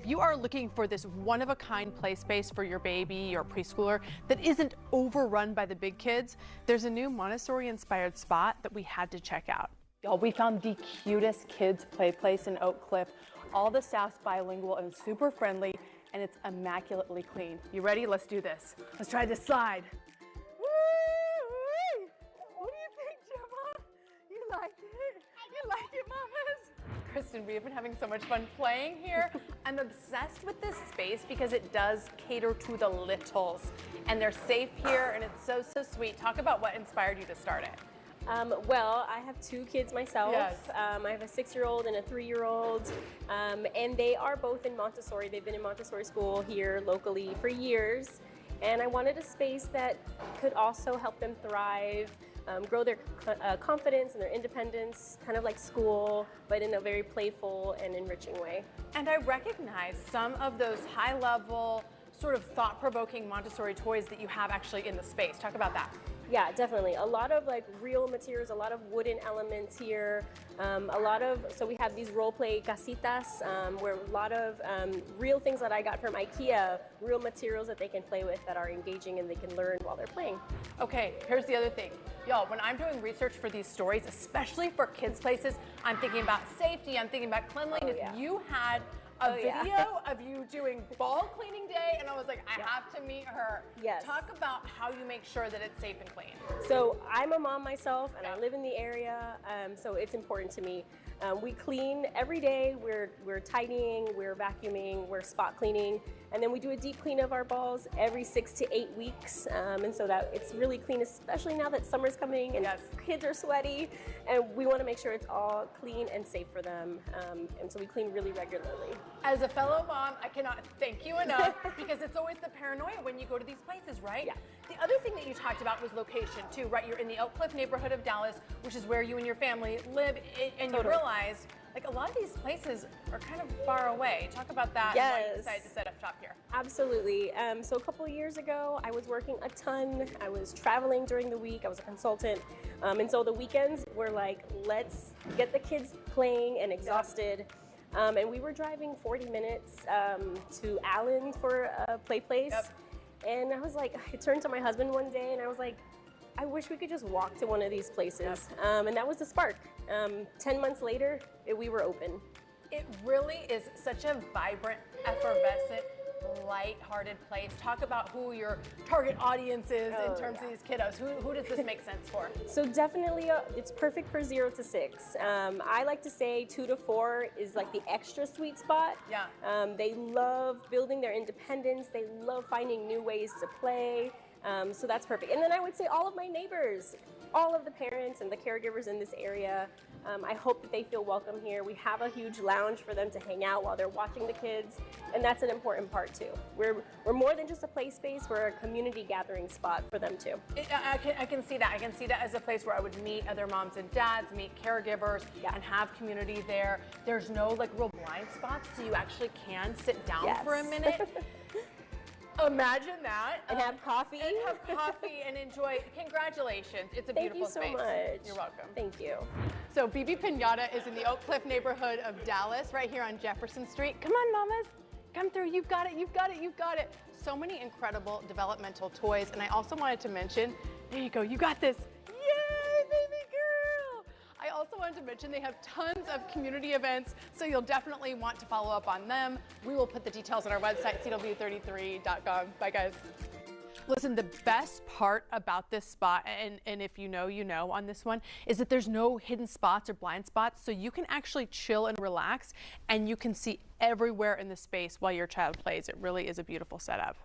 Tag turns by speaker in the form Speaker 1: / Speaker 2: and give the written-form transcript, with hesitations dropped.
Speaker 1: you are looking for this one-of-a-kind play space for your baby or preschooler that isn't overrun by the big kids, there's a new Montessori-inspired spot that we had to check out. Y'all, we found the cutest kids play place in Oak Cliff. All the staff's bilingual and super friendly, and it's immaculately clean. You ready? Let's do this. Let's try this slide. Woo-wee! What do you think, Gemma? You like it? You like it, mamas? Kristen, we have been having so much fun playing here. I'm obsessed with this space because it does cater to the littles, and they're safe here, and it's so, so sweet. Talk about what inspired you to start it.
Speaker 2: Well, I have two kids myself.
Speaker 1: Yes.
Speaker 2: I have a 6-year-old and a 3-year-old, and they are both in Montessori. They've been in Montessori school here locally for years, and I wanted a space that could also help them thrive, grow their confidence and their independence, kind of like school, but in a very playful and enriching way.
Speaker 1: And I recognize some of those high-level, sort of thought-provoking Montessori toys that you have actually in the space. Talk about that.
Speaker 2: Yeah, definitely. A lot of like real materials, a lot of wooden elements here. So we have these role play casitas, where a lot of real things that I got from IKEA, real materials that they can play with that are engaging and they can learn while they're playing.
Speaker 1: Okay, here's the other thing. Y'all, when I'm doing research for these stories, especially for kids' places, I'm thinking about safety, I'm thinking about cleanliness.
Speaker 2: Oh, yeah.
Speaker 1: You had a video of you doing ball cleaning day, and I was like, I have to meet her.
Speaker 2: Yes.
Speaker 1: Talk about how you make sure that it's safe and clean.
Speaker 2: So I'm a mom myself, and I live in the area, so it's important to me. We clean every day. We're tidying, we're vacuuming, we're spot cleaning, and then we do a deep clean of our balls every 6 to 8 weeks, and so that it's really clean, especially now that summer's coming and kids are sweaty, and we want to make sure it's all clean and safe for them, and so we clean really regularly.
Speaker 1: As a fellow mom, I cannot thank you enough because it's always the paranoia when you go to these places, right?
Speaker 2: Yeah.
Speaker 1: The other thing that you talked about was location too, right? You're in the Oak Cliff neighborhood of Dallas, which is where you and your family live, and you realize like a lot of these places are kind of far away. Talk about that and why you decided to set up shop here.
Speaker 2: Absolutely. So a couple of years ago, I was working a ton. I was traveling during the week. I was a consultant. And so the weekends were like, let's get the kids playing and exhausted. And we were driving 40 minutes to Allen for a play place. And I was like, I turned to my husband one day and I was like, I wish we could just walk to one of these places. And that was the spark. 10 months later, we were open.
Speaker 1: It really is such a vibrant, effervescent, light-hearted place. Talk about who your target audience is in terms of these kiddos. Who does this make sense for?
Speaker 2: So definitely, it's perfect for 0 to 6. I like to say 2 to 4 is like the extra sweet spot.
Speaker 1: Yeah.
Speaker 2: They love building their independence. They love finding new ways to play. So that's perfect. And then I would say all of my neighbors, all of the parents and the caregivers in this area, I hope that they feel welcome here. We have a huge lounge for them to hang out while they're watching the kids, and that's an important part too. We're more than just a play space, we're a community gathering spot for them too.
Speaker 1: I can see that. I can see that as a place where I would meet other moms and dads, meet caregivers, and have community there. There's no like real blind spots, so you actually can sit down for a minute. Imagine that.
Speaker 2: And have coffee.
Speaker 1: And have coffee and enjoy. Congratulations. It's a beautiful space.
Speaker 2: Thank you so much.
Speaker 1: You're welcome.
Speaker 2: Thank you.
Speaker 1: So BB Pinata is in the Oak Cliff neighborhood of Dallas, right here on Jefferson Street. Come on, mamas. Come through. You've got it. You've got it. You've got it. So many incredible developmental toys. And I also wanted to mention, there you go. You got this. Yay, baby girl. I also wanted to mention they have tons of community events, so you'll definitely want to follow up on them. We will put the details on our website, cw33.com. Bye, guys. Listen, the best part about this spot, and if you know, you know on this one, is that there's no hidden spots or blind spots, so you can actually chill and relax, and you can see everywhere in the space while your child plays. It really is a beautiful setup.